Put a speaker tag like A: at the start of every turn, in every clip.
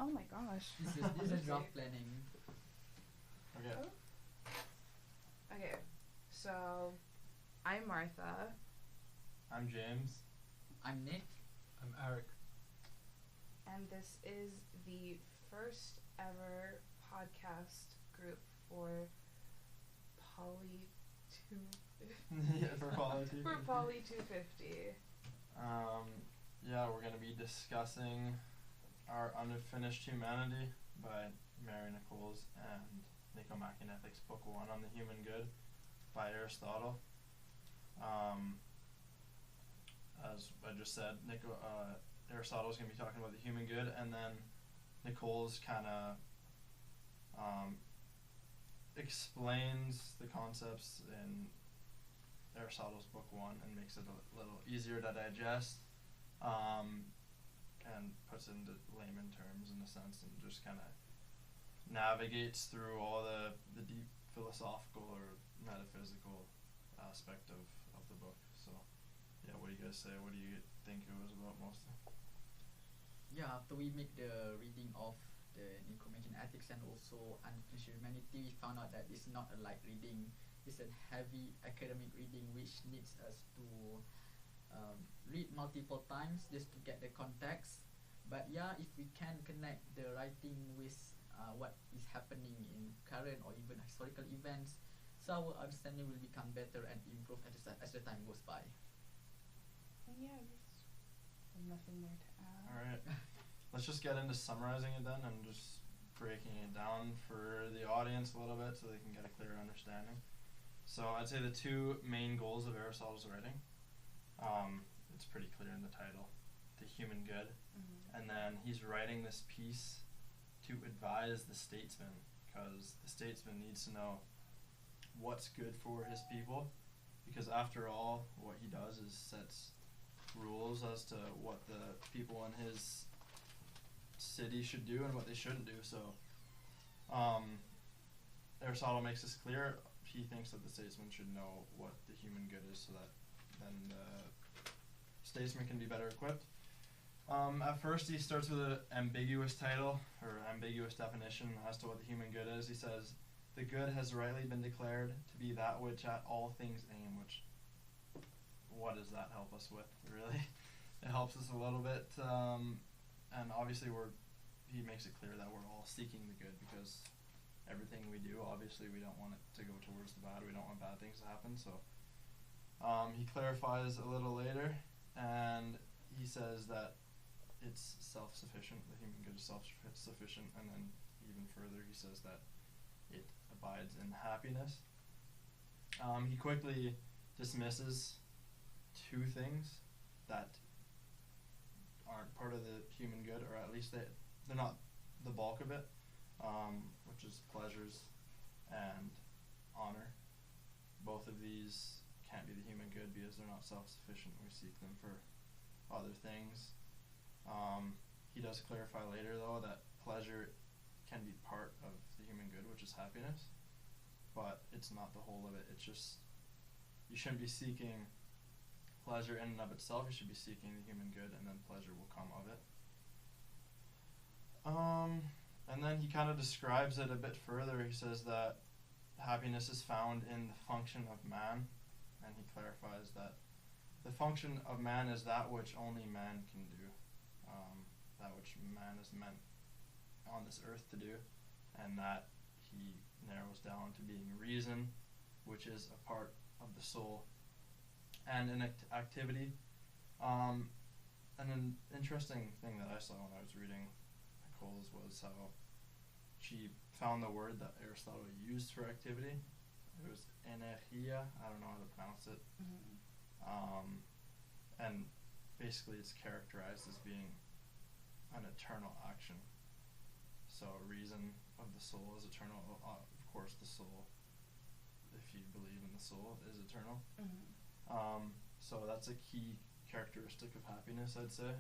A: Oh my gosh.
B: This is rough planning.
C: Okay.
A: Oh. Okay, so I'm Martha.
C: I'm James.
B: I'm Nick.
D: I'm Eric.
A: And this is the first ever podcast group for Poli 250.
C: Yeah, for Poli 250.
A: For Poli 250.
C: Yeah, we're gonna be discussing Our Unfinished Humanity by Mary Nichols and Nicomachean Ethics, Book 1 on the Human Good by Aristotle. As I just said, Aristotle's going to be talking about the human good, and then Nichols kind of explains the concepts in Aristotle's Book 1 and makes it a little easier to digest, and puts it into layman terms in a sense, and just kind of navigates through all the deep philosophical or metaphysical aspect of the book. So yeah, what do you guys say? What do you think it was about mostly?
B: Yeah, after we make the reading of the Nicomachean Ethics and also Unfinished Humanity, we found out that it's not a light reading. It's a heavy academic reading which needs us to read multiple times just to get the context. But yeah, if we can connect the writing with what is happening in current or even historical events, so our understanding will become better and improve as the time goes by.
A: And yeah, there's nothing more to add.
C: Alright, let's just get into summarizing it then and just breaking it down for the audience a little bit so they can get a clearer understanding. So I'd say the two main goals of Aristotle's writing, it's pretty clear in the title, the human good. And then he's writing this piece to advise the statesman, because the statesman needs to know what's good for his people, because after all, what he does is sets rules as to what the people in his city should do and what they shouldn't do. So Aristotle makes this clear. He thinks that the statesman should know what the human good is, so that then the statesman can be better equipped. At first he starts with an ambiguous title, or ambiguous definition as to what the human good is. He says, the good has rightly been declared to be that which at all things aim, which, what does that help us with, really? It helps us a little bit, and obviously he makes it clear that we're all seeking the good, because everything we do, obviously we don't want it to go towards the bad, we don't want bad things to happen, so he clarifies a little later, and he says that it's self-sufficient, the human good is self-sufficient, and then even further he says that it abides in happiness. He quickly dismisses two things that aren't part of the human good, or at least they're not the bulk of it, which is pleasures and honor. Both of these can't be the human good because they're not self-sufficient. We seek them for other things. He does clarify later, though, that pleasure can be part of the human good, which is happiness, but it's not the whole of it. It's just, you shouldn't be seeking pleasure in and of itself. You should be seeking the human good, and then pleasure will come of it. And then he kind of describes it a bit further. He says that happiness is found in the function of man, and he clarifies that the function of man is that which only man can do, that which man is meant on this earth to do, and that he narrows down to being reason, which is a part of the soul and an activity. And an interesting thing that I saw when I was reading Nichols was how she found the word that Aristotle used for activity. It was energia, I don't know how to pronounce it. And basically it's characterized as being an eternal action. So reason of the soul is eternal. Of course the soul, if you believe in the soul, is eternal. So that's a key characteristic of happiness, I'd say.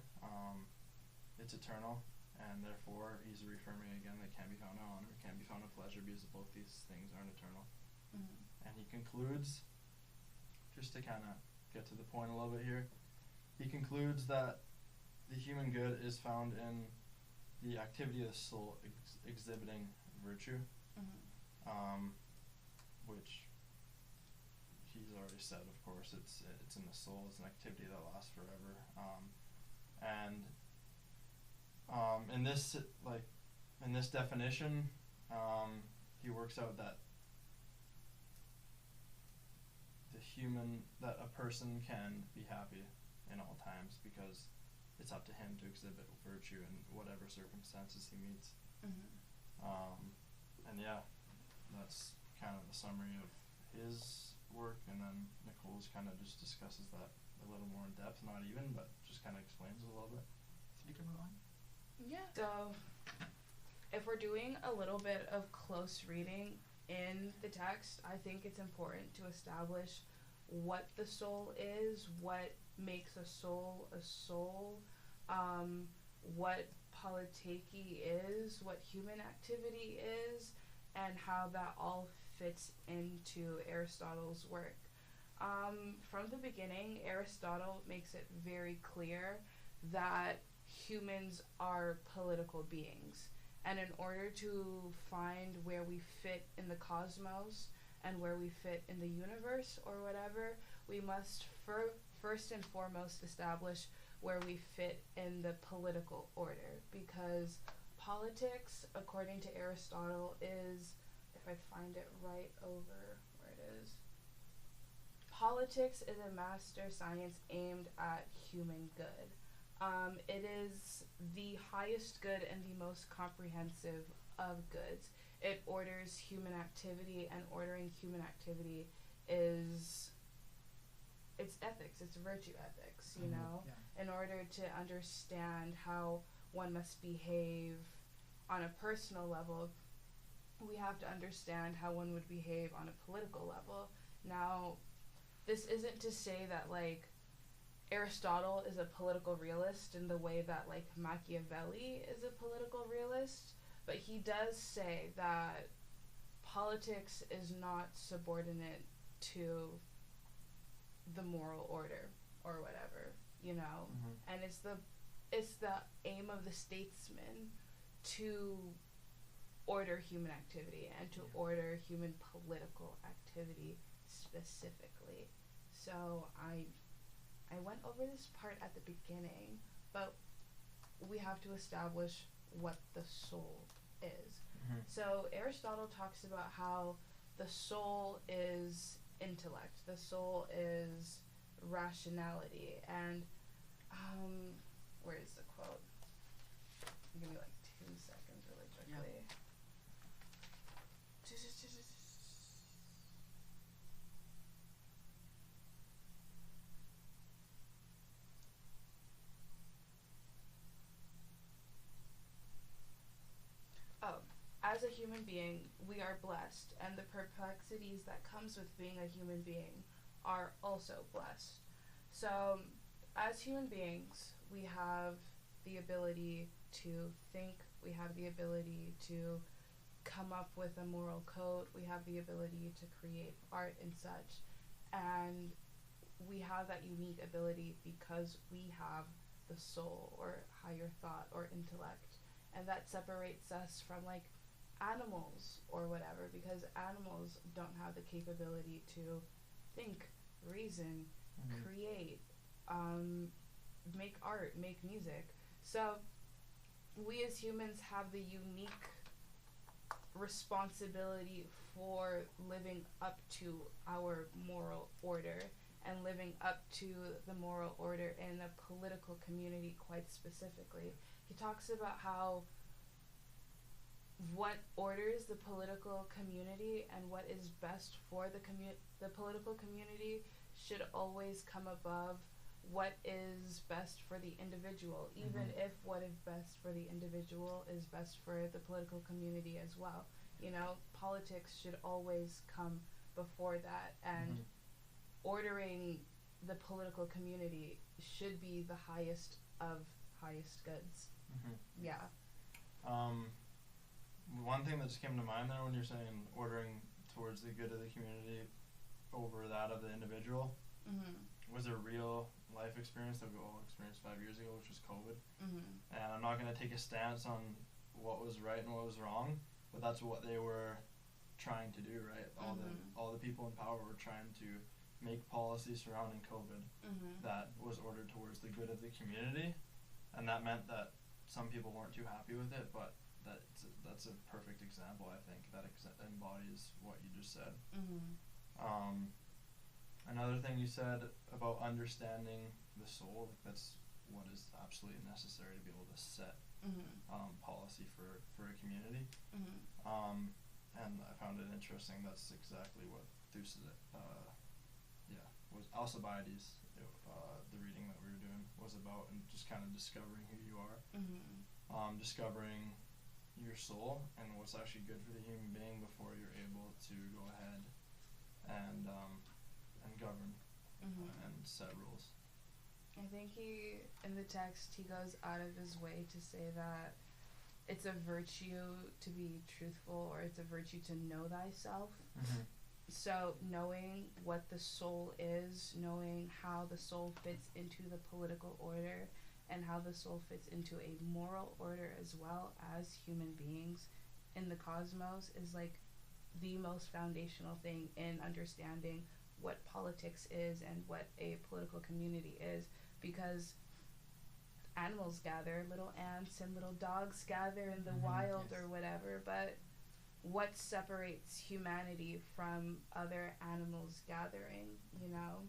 C: It's eternal, and therefore he's reaffirming again that it can't be found in honor, it can't be found in pleasure, because both these things aren't eternal. And he concludes, just to kind of get to the point a little bit here, he concludes that the human good is found in the activity of the soul exhibiting virtue, which he's already said, of course, it's in the soul. It's an activity that lasts forever, and in this definition, he works out that that a person can be happy in all times because it's up to him to exhibit virtue in whatever circumstances he meets. And yeah, that's kind of the summary of his work, and then Nicole's kind of just discusses that a little more in depth, not even, but just kind of explains it a little bit.
B: So we can move on.
A: Yeah. So, if we're doing a little bit of close reading in the text, I think it's important to establish what the soul is, what makes a soul, what politeiki is, what human activity is, and how that all fits into Aristotle's work. From the beginning, Aristotle makes it very clear that humans are political beings, and in order to find where we fit in the cosmos and where we fit in the universe or whatever, we must first and foremost establish where we fit in the political order, because politics, according to Aristotle, is, if I find it right over where it is, politics is a master science aimed at human good. It is the highest good and the most comprehensive of goods. It orders human activity, and ordering human activity is, it's ethics, it's virtue ethics, you know?
B: Yeah.
A: In order to understand how one must behave on a personal level, we have to understand how one would behave on a political level. Now, this isn't to say that, like, Aristotle is a political realist in the way that, like, Machiavelli is a political realist, but he does say that politics is not subordinate to the moral order or whatever, you know? And it's the aim of the statesman to order human activity and to order human political activity specifically. So I went over this part at the beginning, but we have to establish what the soul is. So Aristotle talks about how the soul is intellect, the soul is rationality, and where is the quote? Give me like 2 seconds really quickly.
B: Yeah.
A: As a human being, we are blessed, and the perplexities that comes with being a human being are also blessed. So, as human beings, we have the ability to think, we have the ability to come up with a moral code, we have the ability to create art and such, and we have that unique ability because we have the soul, or higher thought, or intellect, and that separates us from, like, animals or whatever, because animals don't have the capability to think, reason, create, make art, make music. So we as humans have the unique responsibility for living up to our moral order, and living up to the moral order in the political community quite specifically. He talks about how what orders the political community and what is best for the political community should always come above what is best for the individual, even if what is best for the individual is best for the political community as well. You know, politics should always come before that, and ordering the political community should be the highest of highest goods. Yeah.
C: One thing that just came to mind there when you're saying ordering towards the good of the community over that of the individual, was a real life experience that we all experienced 5 years ago, which was COVID.
A: Mhm.
C: And I'm not going to take a stance on what was right and what was wrong, but that's what they were trying to do, right? All the people in power were trying to make policies surrounding COVID that was ordered towards the good of the community, and that meant that some people weren't too happy with it, but that's a perfect example, I think, that embodies what you just said. Another thing you said about understanding the soul, like that's what is absolutely necessary to be able to set policy for a community. And I found it interesting. That's exactly what was Alcibiades. The reading that we were doing was about, and just kind of discovering who you are, discovering your soul and what's actually good for the human being before you're able to go ahead and govern and set rules.
A: I think in the text, he goes out of his way to say that it's a virtue to be truthful, or it's a virtue to know thyself. So knowing what the soul is, knowing how the soul fits into the political order, and how the soul fits into a moral order as well as human beings in the cosmos, is like the most foundational thing in understanding what politics is and what a political community is. Because animals gather, little ants and little dogs gather in the wild or whatever, but what separates humanity from other animals gathering, you know?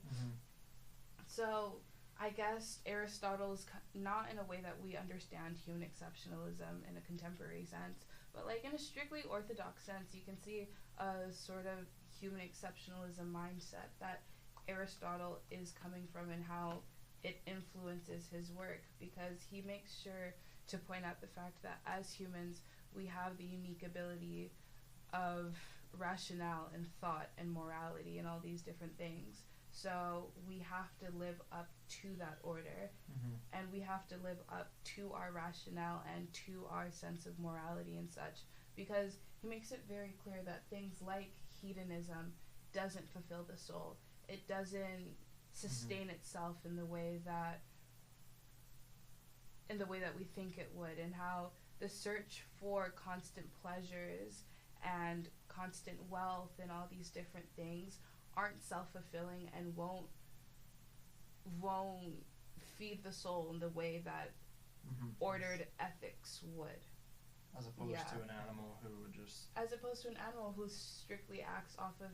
A: So I guess Aristotle's not in a way that we understand human exceptionalism in a contemporary sense, but like in a strictly orthodox sense, you can see a sort of human exceptionalism mindset that Aristotle is coming from, and how it influences his work, because he makes sure to point out the fact that as humans, we have the unique ability of rationale and thought and morality and all these different things. So we have to live up to that order, and we have to live up to our rationale and to our sense of morality and such, because he makes it very clear that things like hedonism doesn't fulfill the soul. It doesn't sustain itself in the way that we think it would, and how the search for constant pleasures and constant wealth and all these different things aren't self-fulfilling and won't feed the soul in the way that ordered ethics would.
C: As opposed to an animal who would just...
A: As opposed to an animal who strictly acts off of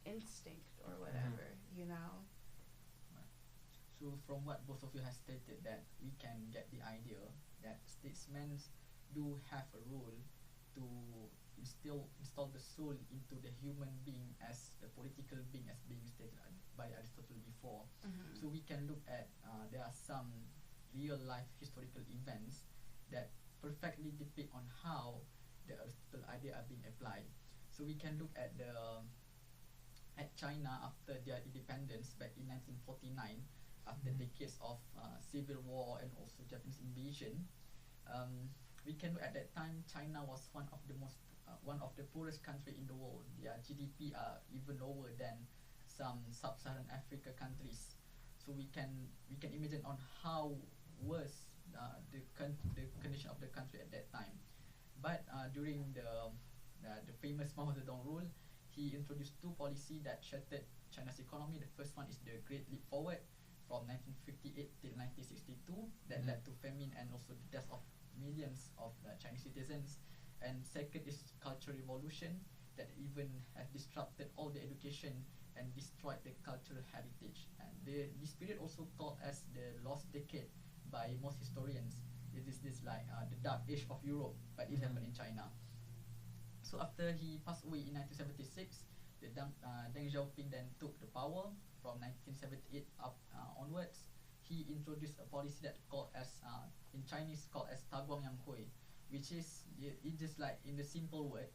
A: instinct or whatever, you know?
B: So from what both of you have stated, that we can get the idea that statesmen do have a role to install the soul into the human being as a political being, as being stated by Aristotle before. So we can look at there are some real life historical events that perfectly depict on how the Aristotle idea are being applied. So we can look at China after their independence back in 1949, after decades of civil war and also Japanese invasion. We can look at that time, China was one of the poorest country in the world. Their GDP are even lower than some sub-Saharan Africa countries. So we can imagine on how worse the condition of the country at that time. But during the famous Mao Zedong rule, he introduced two policies that shattered China's economy. The first one is the Great Leap Forward from 1958 till 1962, that led to famine and also the death of millions of Chinese citizens. And second is Cultural Revolution, that even has disrupted all the education and destroyed the cultural heritage. And this period also called as the Lost Decade by most historians. It is like the Dark Age of Europe, but it happened in China. So after he passed away in 1976, Deng Xiaoping then took the power from 1978 up onwards. He introduced a policy that called as in Chinese called as Ta Guang Yang Hui, which is it just like in the simple word,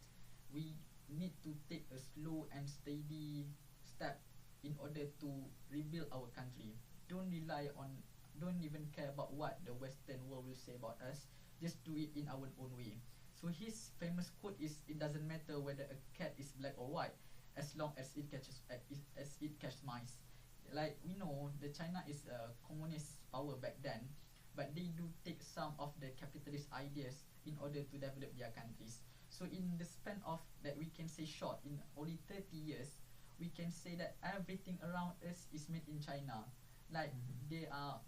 B: we need to take a slow and steady step in order to rebuild our country. Don't even care about what the Western world will say about us. Just do it in our own way. So his famous quote is, "It doesn't matter whether a cat is black or white, as long as it catches mice." like we know the China is a communist power back then, but they do take some of the capitalist ideas in order to develop their countries. So in the span of that we can say short, in only 30 years, we can say that everything around us is made in China. Like they are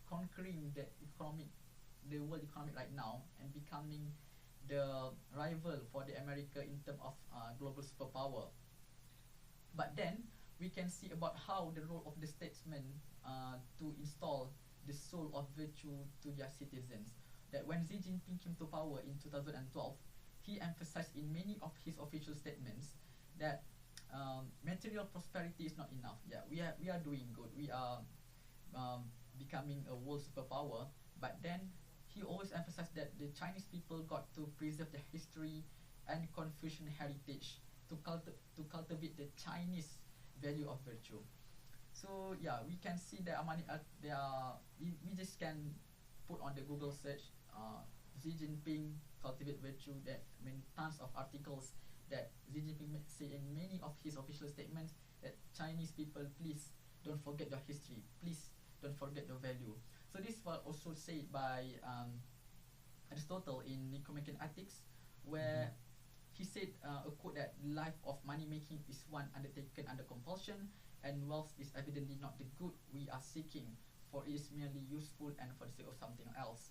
B: conquering the world economic right now and becoming the rival for the America in terms of global superpower. But then we can see about how the role of the statesman to install the soul of virtue to their citizens. That when Xi Jinping came to power in 2012, he emphasized in many of his official statements that material prosperity is not enough. Yeah, we are doing good. We are becoming a world superpower. But then he always emphasized that the Chinese people got to preserve their history and Confucian heritage to cultivate the Chinese value of virtue. So yeah, we can see that we just can put on the Google search Xi Jinping cultivate virtue. That I mean tons of articles that Xi Jinping say in many of his official statements that Chinese people, please don't forget your history, please don't forget your value. So this was also said by Aristotle in Nicomachean Ethics, where he said a quote that life of money making is one undertaken under compulsion, and wealth is evidently not the good we are seeking, for it is merely useful and for the sake of something else.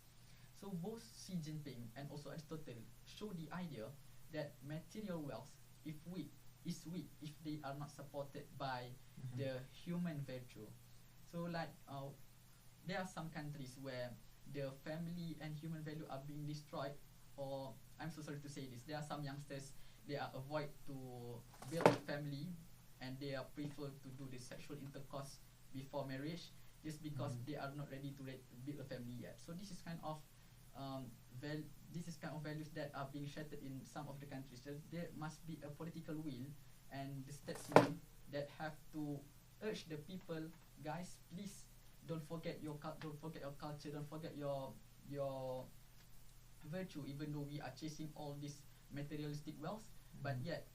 B: So both Xi Jinping and also Aristotle show the idea that material wealth is weak if they are not supported by the human virtue. So like there are some countries where the family and human value are being destroyed, or I'm so sorry to say this, there are some youngsters, they are avoid to build a family and they are prefer to do the sexual intercourse before marriage just because they are not ready to build a family yet. So this is kind of values that are being shattered in some of the countries. There must be a political will and the statesmen that have to urge the people, guys, please don't forget your culture, don't forget your virtue. Even though we are chasing all this materialistic wealth, but yet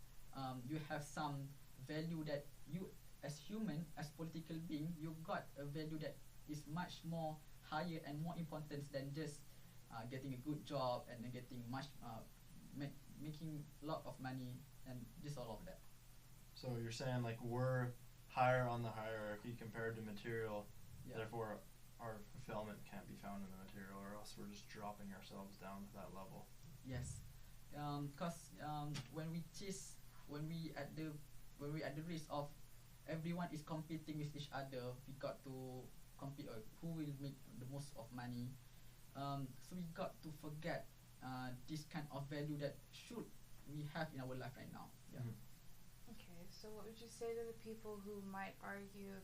B: you have some value that you, as human, as political being, you got a value that is much more higher and more important than just getting a good job and getting making a lot of money and just all of that.
C: So you're saying like we're higher on the hierarchy compared to material, therefore our fulfillment can't be found in the material, or else we're just dropping ourselves down to that level.
B: Yes, because when we at the risk of everyone is competing with each other, we got to compete on who will make the most of money. So we got to forget this kind of value that should we have in our life right now. Yeah.
A: Okay, so what would you say to the people who might argue,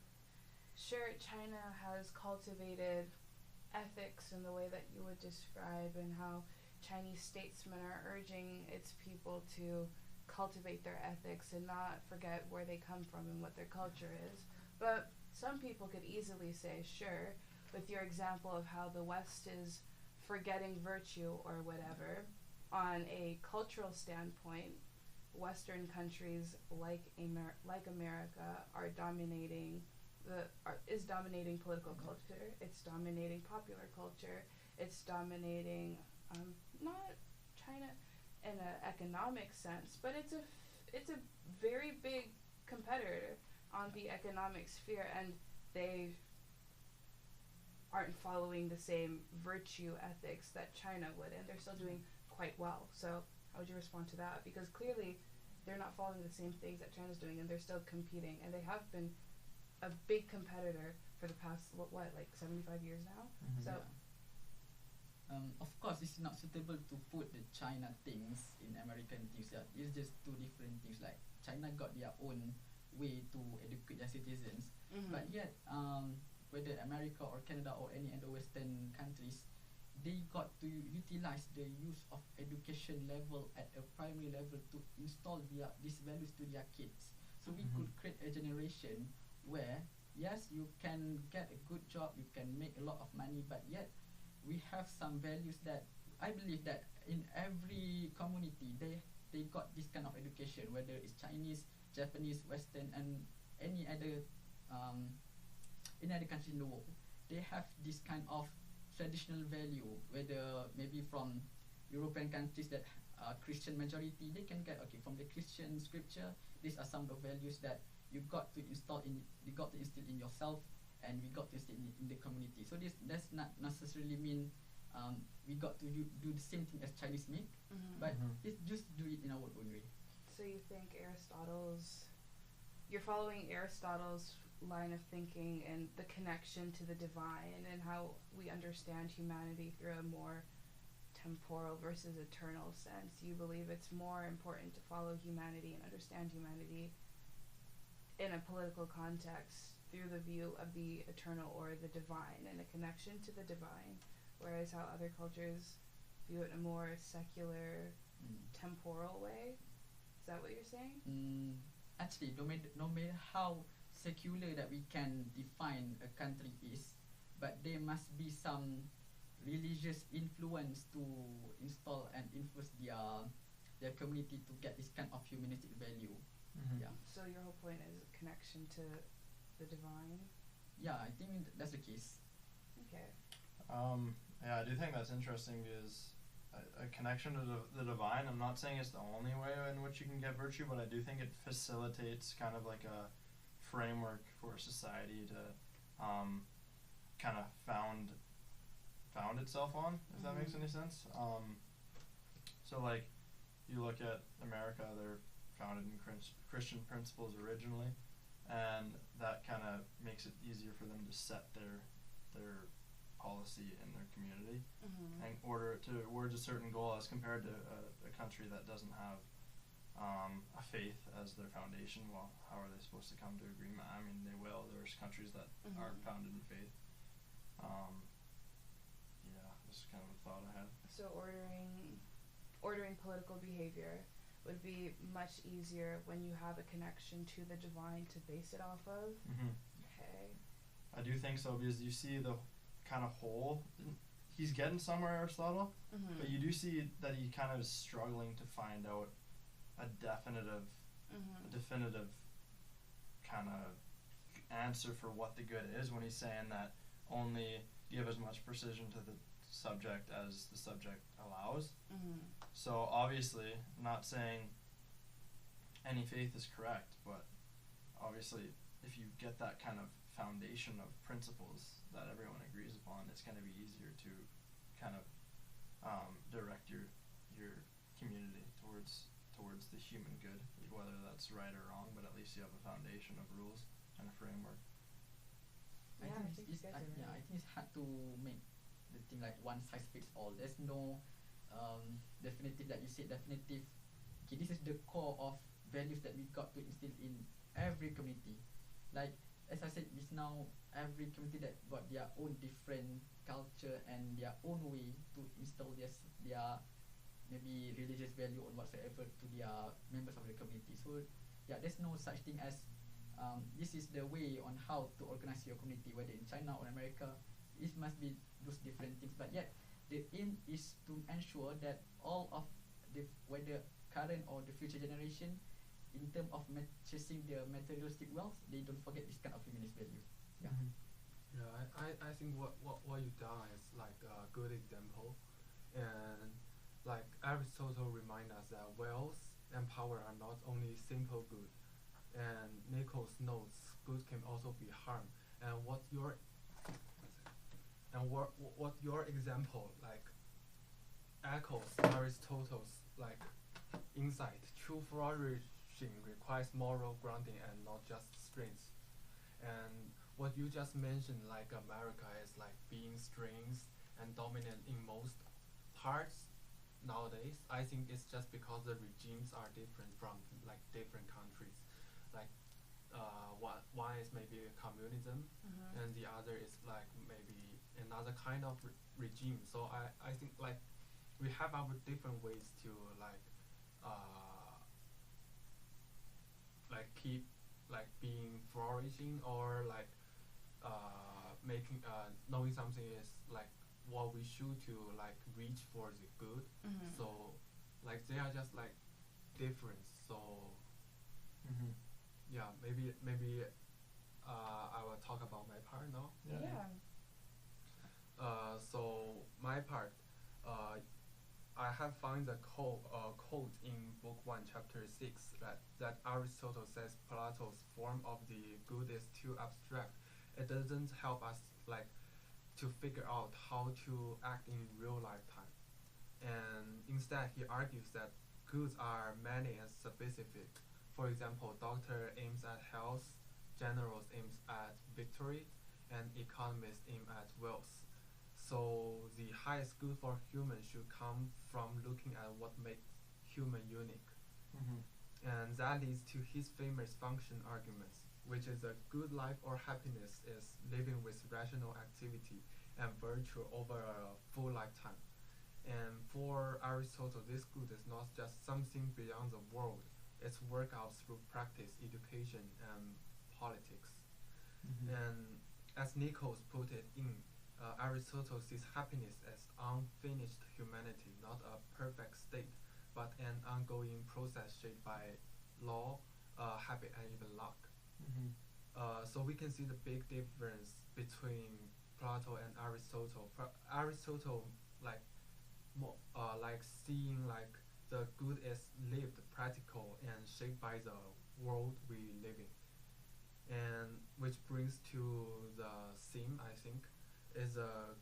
A: sure, China has cultivated ethics in the way that you would describe, and how Chinese statesmen are urging its people to cultivate their ethics and not forget where they come from and what their culture is. But some people could easily say, sure, with your example of how the West is forgetting virtue or whatever, on a cultural standpoint, Western countries like America are dominating dominating political culture. It's dominating popular culture. It's dominating not China in an economic sense, but it's a very big competitor on the economic sphere, and they aren't following the same virtue ethics that China would, and they're still doing quite well. So how would you respond to that? Because clearly they're not following the same things that China's doing, and they're still competing, and they have been a big competitor for the past like 75 years now. So
B: of course it's not suitable to put the China things in American things. Yeah, it's just two different things. Like China got their own way to educate their citizens, but yet whether America or Canada or any other Western countries, they got to utilize the use of education level at a primary level to install these values to their kids. So we could create a generation where, yes, you can get a good job, you can make a lot of money, but yet we have some values that I believe that in every community they got this kind of education, whether it's Chinese, Japanese, Western, and any other um, in other countries in the world, they have this kind of traditional value, whether maybe from European countries that are Christian majority, they can get okay from the Christian scripture. These are some of the values that you got to instill in yourself, and we got to instill in the community. So this does not necessarily mean we got to do the same thing as Chinese make, but it's just do it in our own way.
A: So you think you're following Aristotle's line of thinking and the connection to the divine and how we understand humanity through a more temporal versus eternal sense. You believe it's more important to follow humanity and understand humanity in a political context through the view of the eternal or the divine and a connection to the divine, whereas how other cultures view it in a more secular, temporal way. Is that what you're saying?
B: Actually, no matter how secular that we can define a country is, but there must be some religious influence to install and influence their community to get this kind of humanistic value. Yeah.
A: So your whole point is connection to the divine?
B: Yeah, I think that's the case.
A: Okay.
C: Yeah, I do think that's interesting because a connection to the divine, I'm not saying it's the only way in which you can get virtue, but I do think it facilitates kind of like a framework for society to kind of found itself on, if that makes any sense. So like you look at America, they're founded in Christian principles originally, and that kind of makes it easier for them to set their policy in their community and order it towards a certain goal as compared to a country that doesn't have a faith as their foundation. Well, how are they supposed to come to agreement? I mean, they will. There's countries that aren't founded in faith. Yeah, this is kind of a thought I had.
A: So ordering political behavior would be much easier when you have a connection to the divine to base it off of. Okay.
C: I do think so, because you see the kind of whole. He's getting somewhere, Aristotle, but you do see that he kind of is struggling to find out a definitive kind of answer for what the good is, when he's saying that only give as much precision to the subject as the subject allows. So obviously, not saying any faith is correct, but obviously if you get that kind of foundation of principles that everyone agrees upon, it's going to be easier to kind of direct your community towards the human good, whether that's right or wrong, but at least you have a foundation of rules and a framework.
B: I think it's hard to make the thing like one size fits all. There's no definitive, that you say definitive. Okay, this is the core of values that we got to instill in every community. Like as I said just now, every community that got their own different culture and their own way to instill their maybe religious value or whatsoever to their members of the community. So yeah, there's no such thing as this is the way on how to organize your community, whether in China or America. It must be those different things, but yet the aim is to ensure that all of whether current or the future generation, in terms of chasing their materialistic wealth, they don't forget this kind of humanist value. Yeah.
D: Yeah, I think what you've done is like a good example, and like Aristotle reminds us that wealth and power are not only simple good, and Nichols notes good can also be harm. And what your example like echoes Aristotle's like insight. True flourishing requires moral grounding and not just strength. And what you just mentioned, like America is like being strength and dominant in most parts nowadays. I think it's just because the regimes are different from like different countries. Like one is maybe communism, and the other is like maybe another kind of regime. So I think like we have our different ways to like keep like being flourishing, or like making knowing something is like what we should to like reach for the good. So like they are just like different. So yeah, maybe I will talk about my part now.
A: Yeah.
D: So my part, I have found the quote in Book 1, Chapter 6, that Aristotle says Plato's form of the good is too abstract. It doesn't help us like to figure out how to act in real lifetime. And instead, he argues that goods are many and specific. For example, doctor aims at health, generals aims at victory, and economists aim at wealth. So the highest good for humans should come from looking at what makes human unique.
C: Mm-hmm.
D: And that leads to his famous function arguments, which is a good life or happiness is living with rational activity and virtue over a full lifetime. And for Aristotle, this good is not just something beyond the world, it's worked out through practice, education, and politics.
C: Mm-hmm.
D: And as Nikos put it in, Aristotle sees happiness as unfinished humanity, not a perfect state, but an ongoing process shaped by law, habit, and even luck.
C: Mm-hmm.
D: So we can see the big difference between Plato and Aristotle. Aristotle like like seeing like the good is lived, practical, and shaped by the world we live in. And which brings to the theme, I think, is a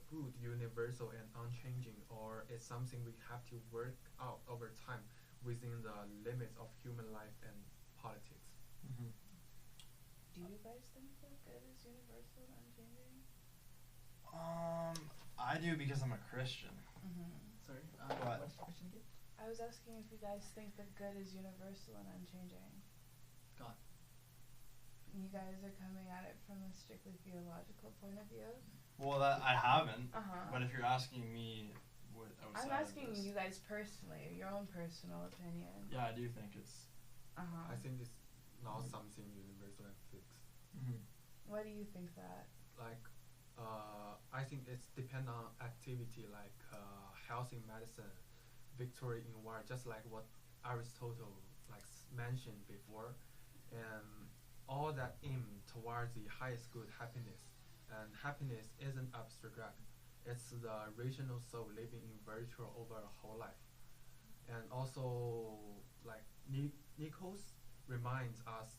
D: good universal and unchanging, or is something we have to work out over time within the limits of human life and politics.
C: Mm-hmm.
A: Do you guys think that good is universal and unchanging?
C: I do because I'm a Christian.
A: Mm-hmm.
B: Sorry,
C: What?
B: what's the question again?
A: I was asking if you guys think that good is universal and unchanging.
B: God.
A: You guys are coming at it from a strictly theological point of view.
C: Well, that I haven't.
A: Uh-huh.
C: But if you're asking me, what outside
A: I'm asking
C: of this,
A: you guys personally, your own personal opinion.
C: yeah, I do think it's.
A: Uh-huh.
D: I think it's not something universal and fixed.
C: Mm-hmm.
A: Why do you think that?
D: Like, I think it's depend on activity, like health in medicine, victory in war, just like what Aristotle like mentioned before, and all that aim towards the highest good, happiness. And happiness isn't abstract; it's the rational soul living in virtue over a whole life. And also, like Nikos reminds us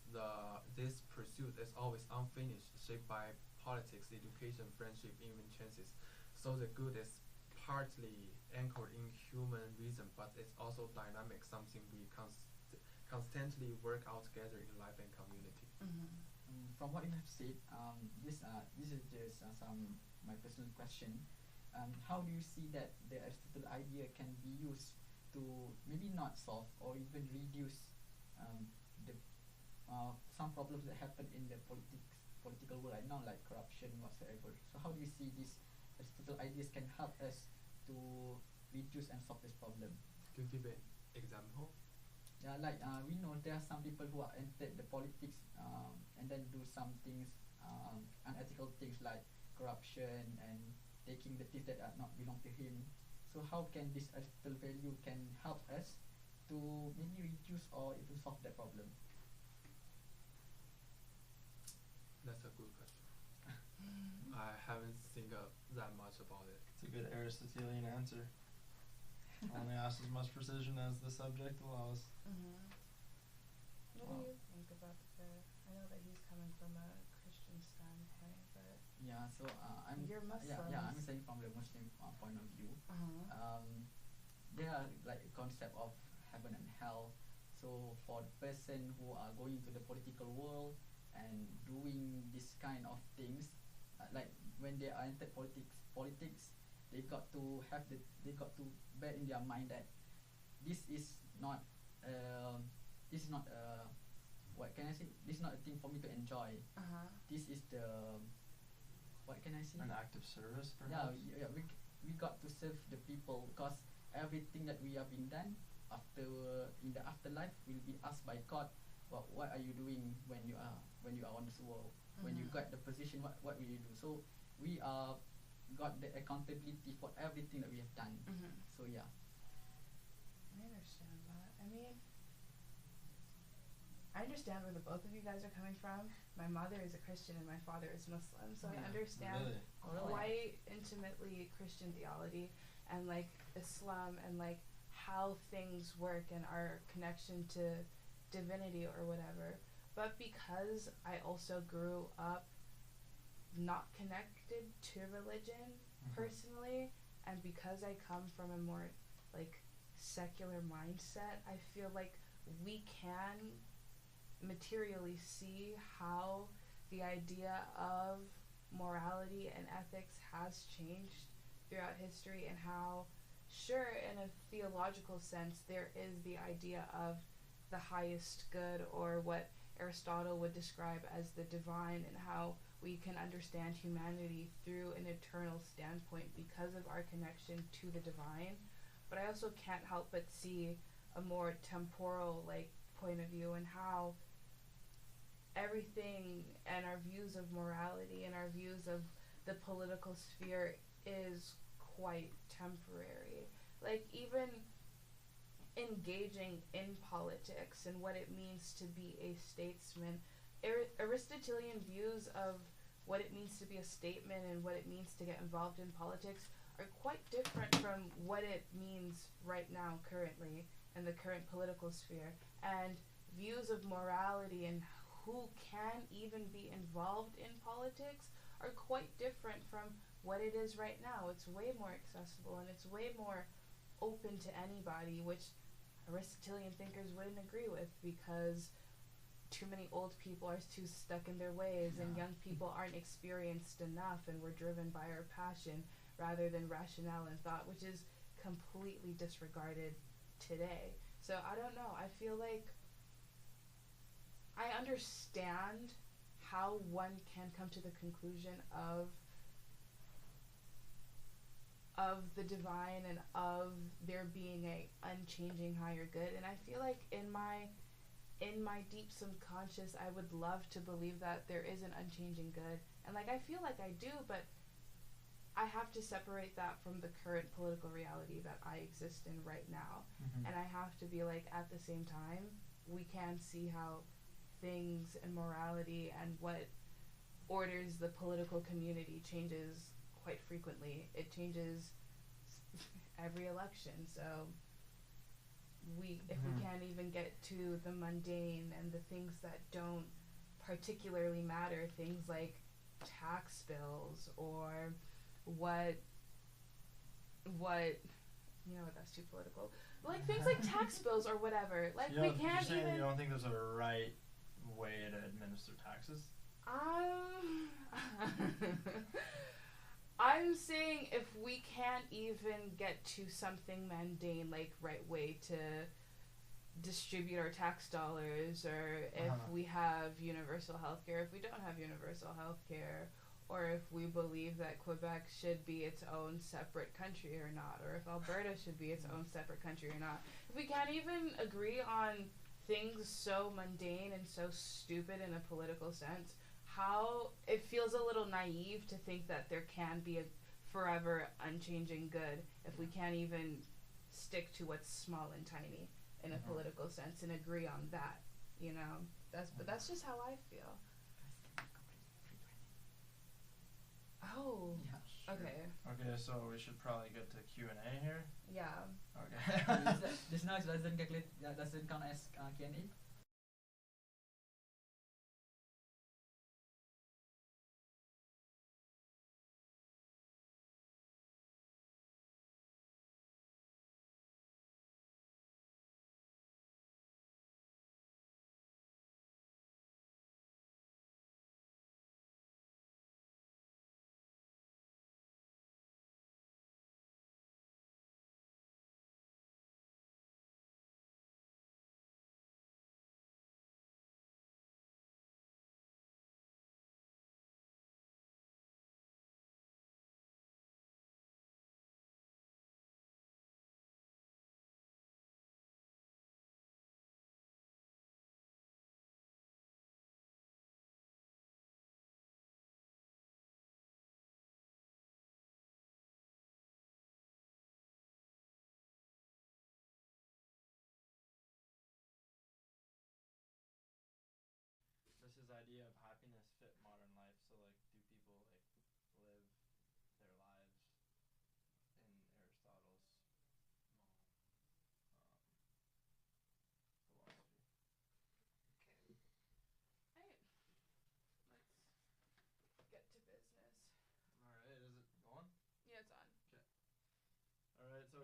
D: this pursuit is always unfinished, shaped by politics, education, friendship, even chances. So the good is partly anchored in human reason, but it's also dynamic, something we constantly work out together in life and community.
A: Mm-hmm.
B: From what you have said, this is just some my personal question. How do you see that the Aristotle idea can be used to maybe not solve or even reduce the some problems that happen in the political world right now, like corruption whatsoever? So how do you see these Aristotle ideas can help us to reduce and solve this problem?
D: To give an example,
B: Yeah, like we know there are some people who are entered the politics and then do some things, unethical things like corruption and taking the things that are not belong to him. So how can this Aristotle value can help us to maybe reduce or even solve that problem?
D: that's a good question. I haven't think that much about it.
C: It's a good Aristotelian answer. Only asks as much precision as the subject allows.
A: Mm-hmm. What do you think about the? I know that he's coming from a Christian standpoint, but
B: Yeah, so I'm
A: You're
B: yeah, I'm
A: Muslims.
B: saying from the Muslim point of view.
A: uh-huh.
B: There are like a concept of heaven and hell. So for the person who are going to the political world and doing this kind of things, like when they are entered politics, they got to bear in their mind that this is not what can I say? This is not a thing for me to enjoy.
A: Uh-huh.
B: This is the what can I say?
C: An act of service,
B: Yeah,
C: perhaps.
B: we got to serve the people because everything that we have been done after in the afterlife will be asked by God. What are you doing when you are on this world? When you
A: Mhm.
B: got the position, what will you do? So we are got the accountability for everything that we have done.
A: Mhm.
B: So yeah.
A: I understand that. I mean, I understand where the both of you guys are coming from. My mother is a Christian and my father is Muslim, so I
B: Yeah.
A: understand
C: Really?
B: Oh, really?
A: quite intimately Christian theology and like Islam and like how things work and our connection to divinity or whatever. But because I also grew up not connected to religion personally, and because I come from a more like secular mindset, I feel like we can materially see how the idea of morality and ethics has changed throughout history, and how, sure, in a theological sense, there is the idea of the highest good, or what Aristotle would describe as the divine, and how we can understand humanity through an eternal standpoint because of our connection to the divine. But I also can't help but see a more temporal like point of view, and how everything and our views of morality and our views of the political sphere is quite temporary. Like, even engaging in politics and what it means to be a statesman, Aristotelian views of what it means to be a statesman and what it means to get involved in politics are quite different from what it means right now, currently, in the current political sphere. And views of morality and who can even be involved in politics are quite different from what it is right now. It's way more accessible and it's way more open to anybody, which Aristotelian thinkers wouldn't agree with, because too many old people are too stuck in their ways, and young people aren't experienced enough, and we're driven by our passion rather than rationale and thought, which is completely disregarded today. So I don't know, I feel like I understand how one can come to the conclusion of the divine and of there being a unchanging higher good, and I feel like in my deep subconscious I would love to believe that there is an unchanging good, and like I feel like I do, but I have to separate that from the current political reality that I exist in right now. And I have to be like, at the same time, we can see how things and morality and what orders the political community changes quite frequently. It changes every election, so if we can't even get to the mundane and the things that don't particularly matter, things like tax bills, or what you know what, that's too political, like things like tax bills or whatever, like we can't
C: you're saying
A: even.
C: You don't think there's a right way to administer taxes?
A: I'm saying if we can't even get to something mundane, like right way to distribute our tax dollars, or if we have universal healthcare, if we don't have universal healthcare, or if we believe that Quebec should be its own separate country or not, or if Alberta should be its own separate country or not, if we can't even agree on things so mundane and so stupid in a political sense, how it feels a little naive to think that there can be a forever unchanging good if we can't even stick to what's small and tiny in a political sense and agree on that, you know. That's just how I feel. Oh,
B: Yeah.
C: Sure.
A: okay.
C: Okay, so we should probably get to Q&A here.
A: Yeah.
C: Okay.
B: This now doesn't calculate, doesn't count as Q&A.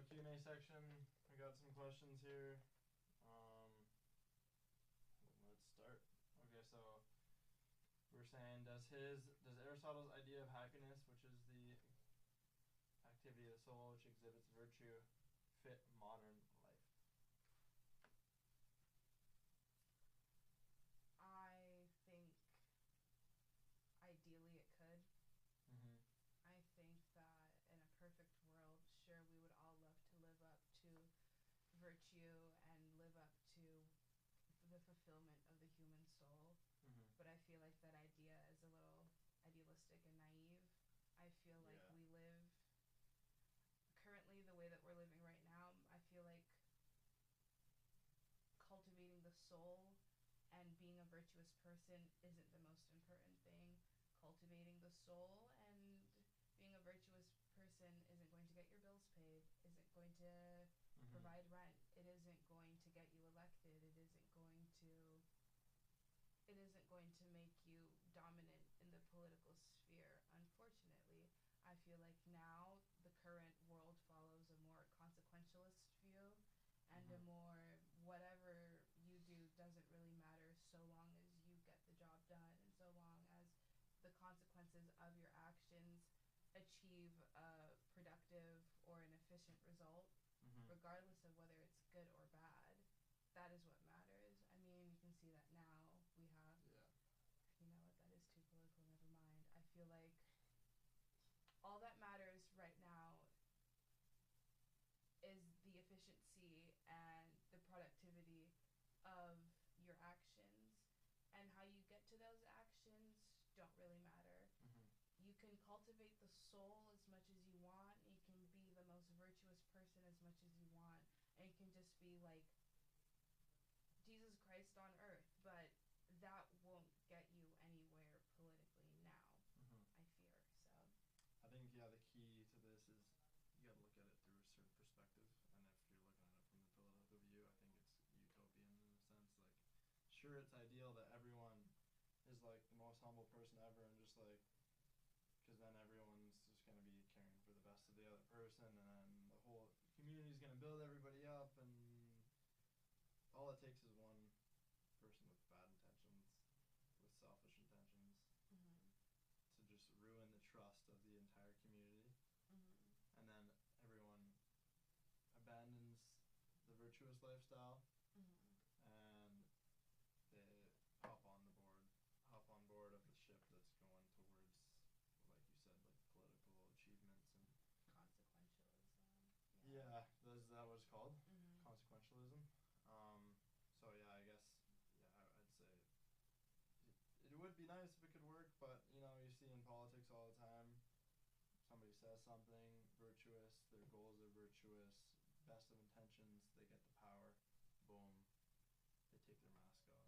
C: Q&A section. I got some questions here. Let's start. Okay, so we're saying, does Aristotle's idea of happiness, which is the activity of the soul which exhibits virtue, fit modern life?
A: I think ideally it could.
C: Mm-hmm.
A: I think that in a perfect world, sure, we would all love to live up to virtue and live up to the fulfillment of the human soul.
C: Mm-hmm.
A: But I feel like that idea is a little idealistic and naive. I feel like
C: Yeah.
A: we live, currently the way that we're living right now, I feel like cultivating the soul and being a virtuous person isn't the most important thing. Cultivating the soul and being a virtuous person isn't going to get your bills paid, isn't going to
C: Mm-hmm.
A: provide rent, it isn't going to get you elected, it isn't going to make you dominant in the political sphere. Unfortunately, I feel like now the current world follows a more consequentialist view and a
C: Mhm.
A: more whatever you do doesn't really matter so long as you get the job done and so long as the consequences of your actions achieve a productive or an efficient result,
C: Mhm.
A: regardless of whether it's good or bad. That is what matters. I mean, you can see that now we have,
C: Yeah.
A: you know what, that is too political, never mind. I feel like all that matters right now is the efficiency and the productivity of your actions, and how you get to those actions don't really matter.
C: Mhm.
A: You can cultivate the soul as much as you want, you can be the most virtuous person as much as you want, and you can just be like Jesus Christ on earth, but that won't get you anywhere politically now,
C: Mhm.
A: I fear. So
C: I think the key to this is you gotta look at it through a certain perspective, and if you're looking at it from the political view, I think it's utopian in a sense. Like, sure, it's ideal that everyone is like the most humble person ever, and just like, because then everyone's just gonna be caring for the best of the other person, and then the whole community's gonna build everybody up, and all it takes is one person with bad intentions, with selfish intentions,
A: mhm.
C: to just ruin the trust of the entire community.
A: Mhm.
C: And then everyone abandons the virtuous lifestyle,
A: Mhm.
C: and they hop on board of the ship that's going towards, like you said, like political achievements and
A: Consequentialism.
C: is that what it's called?
A: Mhm.
C: Consequentialism. So yeah, I guess I'd say it would be nice if it could work, but you know, you see in politics all the time, somebody says something virtuous, their goals are virtuous, best of intentions, they get the power, boom, they take their mask off.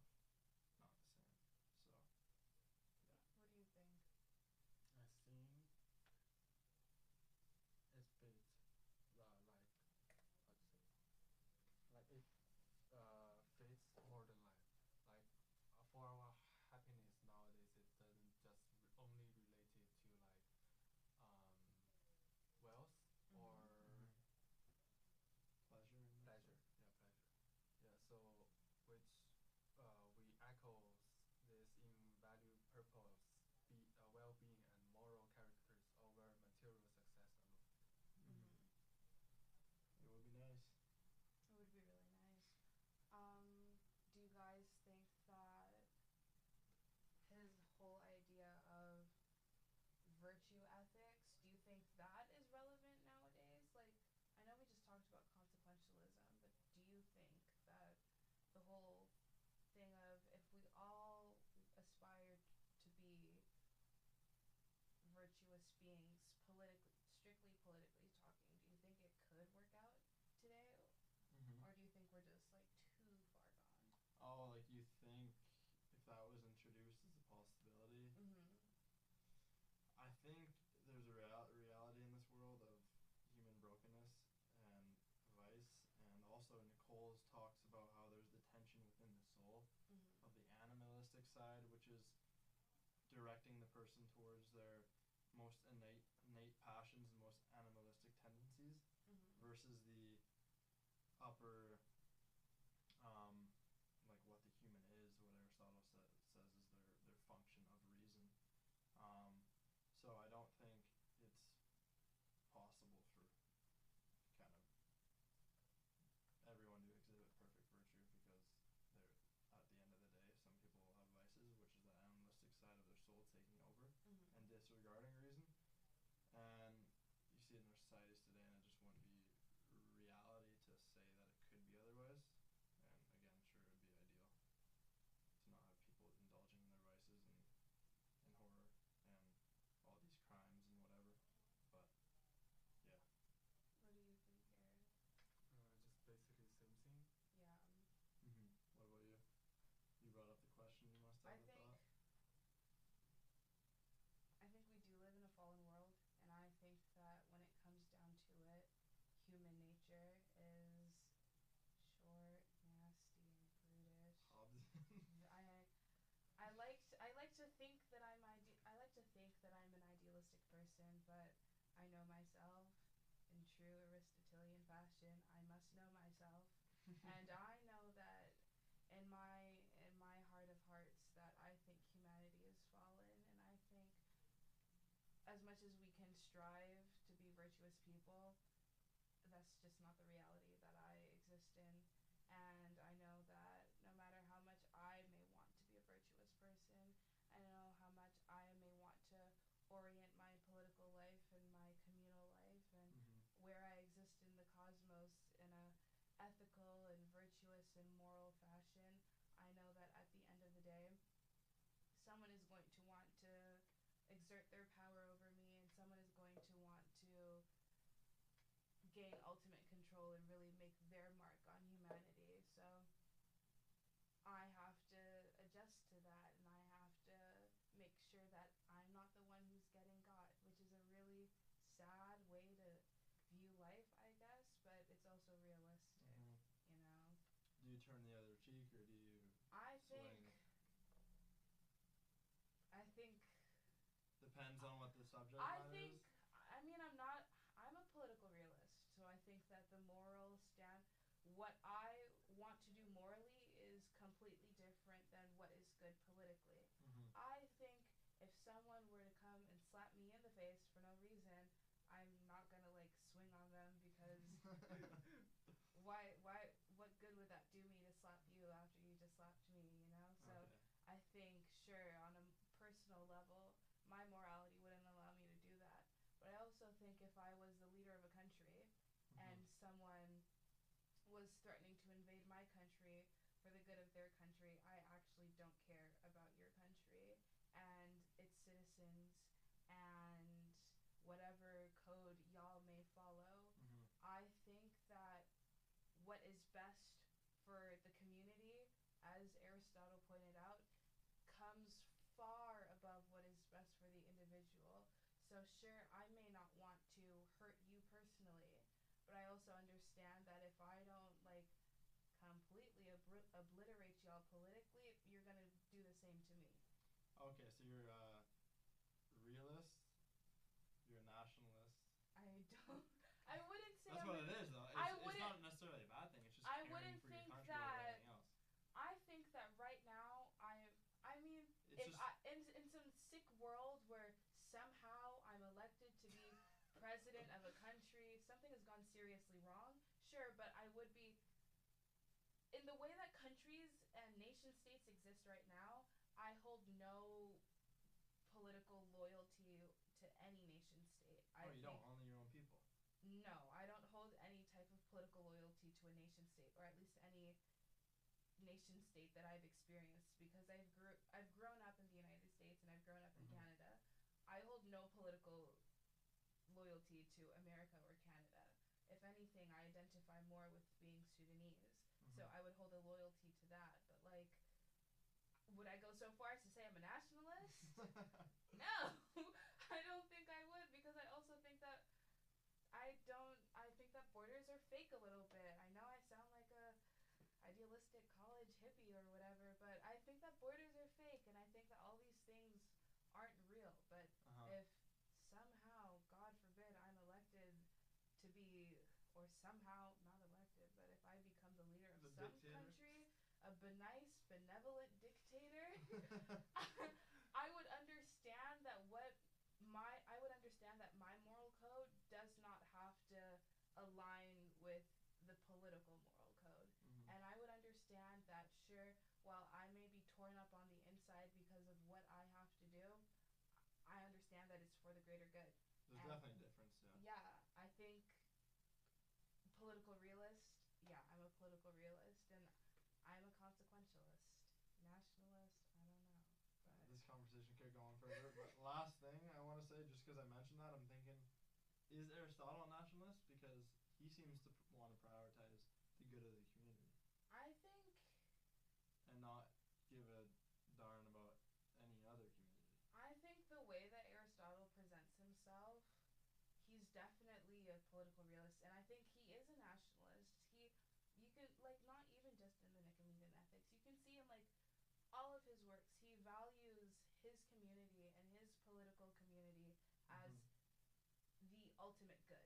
C: Not the same. So, yeah.
A: What do you think?
D: I think it's bit like how to say, like it fits modern life. Like for our happiness nowadays, it doesn't just only related to like um, wealth
A: Mhm.
D: or
C: Pleasure. And
D: pleasure. Yeah, pleasure. Yeah, so which we echo this in value, purpose, well-being, and moral characters over material success alone.
A: Mhm.
C: It would be nice.
A: It would be really nice. Do you guys think that his whole idea of virtue ethics, do you think that is relevant nowadays? Like, I know we just talked about consequentialism, but do you think that the whole thing of if we all aspired to be virtuous beings, strictly politically talking, do you think it could work out today?
C: Mm-hmm.
A: Or do you think we're just like too far gone?
C: Oh, like you think if that was introduced as a possibility?
A: Mhm.
C: I think there's a reality in this world of human brokenness and vice, and also Nicole's talks about how there's the tension within the soul
A: Mhm.
C: of the animalistic side, which is directing the person towards their most innate passions and most animalistic tendencies,
A: Mhm.
C: versus the proper, like what the human is, what Aristotle says is their function of reason. So I don't think it's possible for kind of everyone to exhibit perfect virtue, because they're, at the end of the day, some people will have vices, which is the animalistic side of their soul taking over and disregarding reason. And you see it in our societies today, and it just wouldn't be reality to say that it could be otherwise. And again, sure, it would be ideal to not have people indulging in their vices and horror and all these crimes and whatever. But yeah.
A: What do you think, Eric?
D: Just basically the same thing.
A: Yeah.
C: What about you? You brought up the question. You must have a thought.
A: I think we do live in a fallen world, and I think that when it comes down to it, human nature is short, nasty, and brutish. I like to think that I'm an idealistic person, but I know myself in true Aristotelian fashion. I must know myself, and I know that in my heart of hearts that I think humanity is fallen, and I think as much as we can strive to be virtuous people, that's just not the reality that I exist in. And I know that no matter how much I may want to be a virtuous person, I know how much I may want to orient my political life and my communal life and where I exist in the cosmos in a ethical and virtuous and moral fashion. I know that at the end of the day, someone is going to want to exert their power over me, and someone is going to want to gain ultimate control and really make their mark on humanity. So I have to adjust to that, and I have to make sure that I'm not the one who's getting got, which is a really sad way to view life, I guess, but it's also realistic, you know.
C: Do you turn the other cheek, or do you
A: I think
C: depends on what the subject matter is?
A: I'm a political realist, so I think that the moral stand, what I want to do morally is completely different than what is good politically. I think if someone were to come and slap me in the face for no reason, I'm not gonna swing on them, because what good would that do me to slap you after you just slapped me, you know? So I think, sure, on a personal level, my morality wouldn't allow me to do that. But I also think if I was the leader of a country and someone was threatening to invade my country for the good of their country, I actually don't care about your country and its citizens and whatever code y'all may follow. I think that what is best for the community, as Aristotle pointed out, comes far above what is best for the individual. So sure, I may not want to hurt you personally, but I also understand that if I don't completely obliterate y'all politically, you're gonna do the same to me.
C: Okay, so you're a realist, you're a nationalist.
A: I wouldn't say
C: that's what it is, though. It's not necessarily a bad thing. It's just caring for your country over anything else.
A: I think that right now in some sick world where somehow I'm elected to be president of a country, something has gone seriously wrong, sure, but I would be, in the way that countries and nation states exist right now, I hold no political loyalty to any nation state.
C: You don't? Only your own people?
A: No, I don't hold any type of political loyalty to a nation state, or at least any nation state that I've experienced, because I've grown up in the United States and I've grown up in Canada. I hold no political loyalty to America or Canada. If anything, I identify more with being Sudanese, so I would hold a loyalty to that. But would I go so far as to say I'm a nationalist? No, I don't think I would, because I also think that I think that borders are fake a little bit. I know I sound like a idealistic college hippie or whatever, but I think that borders are fake, and I think that all these things aren't real. But if somehow, God forbid, I'm elected to be, or somehow not elected, but if I become some
C: dictator?
A: country, a nice, benevolent dictator, I would understand that my moral code does not have to align with the political moral code.
C: Mhm.
A: And I would understand that, sure, while I may be torn up on the inside because of what I have to do, I understand that it's for the greater good.
C: There's
A: And
C: definitely a difference, yeah.
A: yeah, I think political realist, yeah, I'm a political realist, and I'm a consequentialist. Nationalist, I don't know. But
C: This conversation could go on further, but last thing I want to say, just because I mentioned that, I'm thinking, is Aristotle a nationalist? Because he seems to want to prioritize the good of the community
A: I think
C: and not give a darn about any other community.
A: the way that Aristotle presents himself, he's definitely a political realist, and I think he is a nationalist. You can, like, not even just in the Nicomachean Ethics, you can see in, like, all of his works, he values his community and his political community as the ultimate good.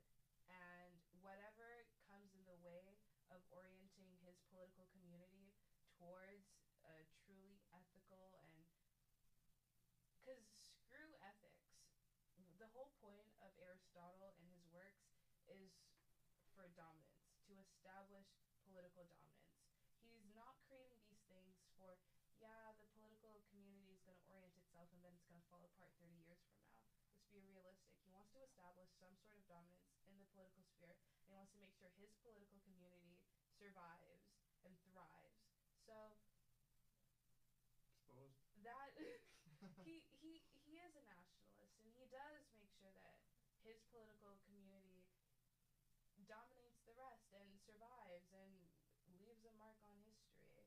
A: And whatever comes in the way of orienting his political community towards a truly ethical and... Because screw ethics. The whole point of Aristotle and his works is for dominance, to establish political dominance. He's not creating these things for, yeah, the political community is going to orient itself and then it's going to fall apart 30 years from now. Let's be realistic. He wants to establish some sort of dominance in the political sphere, and he wants to make sure his political community survives and thrives. So
C: Exposed.
A: that he is a nationalist, and he does make sure that his political community dominates the rest and survives and leaves a mark on history.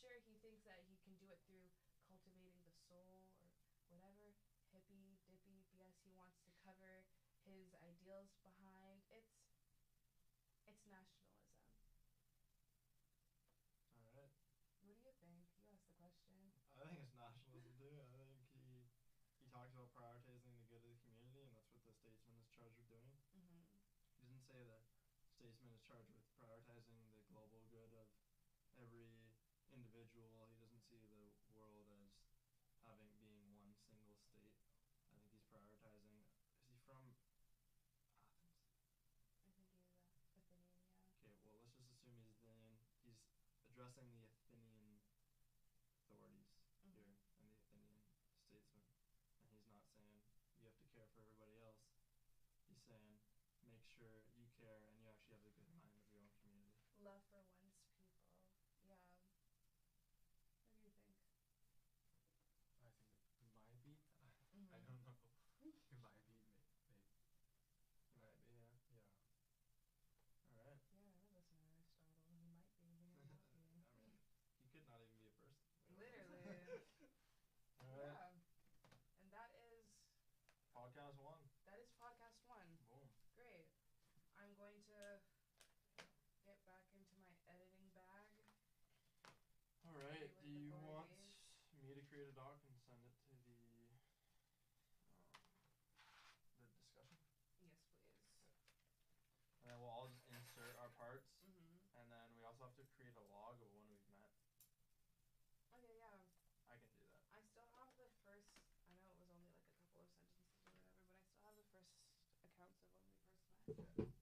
A: Sure, he thinks that he can do it through cultivating the soul or whatever hippy dippy BS he wants to cover his ideals behind. It's nationalism.
C: Alright.
A: What do you think? You asked the question.
C: I think it's nationalism too. I think he talks about prioritizing the good of the community, and that's what the statesman is charged with doing. He doesn't say the statesman is charged with prioritizing the global good of every individual. He doesn't see the world as being one single state. I think he's prioritizing. Is he from Athens?
A: I think he's Athenian, yeah.
C: Okay, well, let's just assume he's Athenian. He's addressing the Athenian authorities here and the Athenian statesmen, and he's not saying you have to care for everybody else. He's saying make sure you care and you actually have the good mind of your own community.
A: Love for one's people. Yeah. What do you think?
D: I think it might be. I
A: Mhm.
D: don't know. It might be. Maybe.
C: Might be, yeah.
D: Yeah.
C: Alright.
A: Yeah, I listen to Aristotle. He might be. He might not be.
C: I mean, he could not even be a person.
A: Literally.
C: Alright.
A: Yeah. And that is
C: Podcast 1.
A: That is podcast 1.
C: Boom.
A: Great. I'm going to get back into my editing bag.
C: Alright,
A: with
C: do
A: the
C: you
A: board
C: want
A: games.
C: me to create a doc and send it to the discussion?
A: Yes, please.
C: And then we'll all just insert our parts,
A: Mm-hmm.
C: and then we also have to create a log of when we've met.
A: Okay, yeah.
C: I can do that.
A: I still have the first, I know it was only like a couple of sentences or whatever, but I still have the first accounts of when we first met.
C: Okay.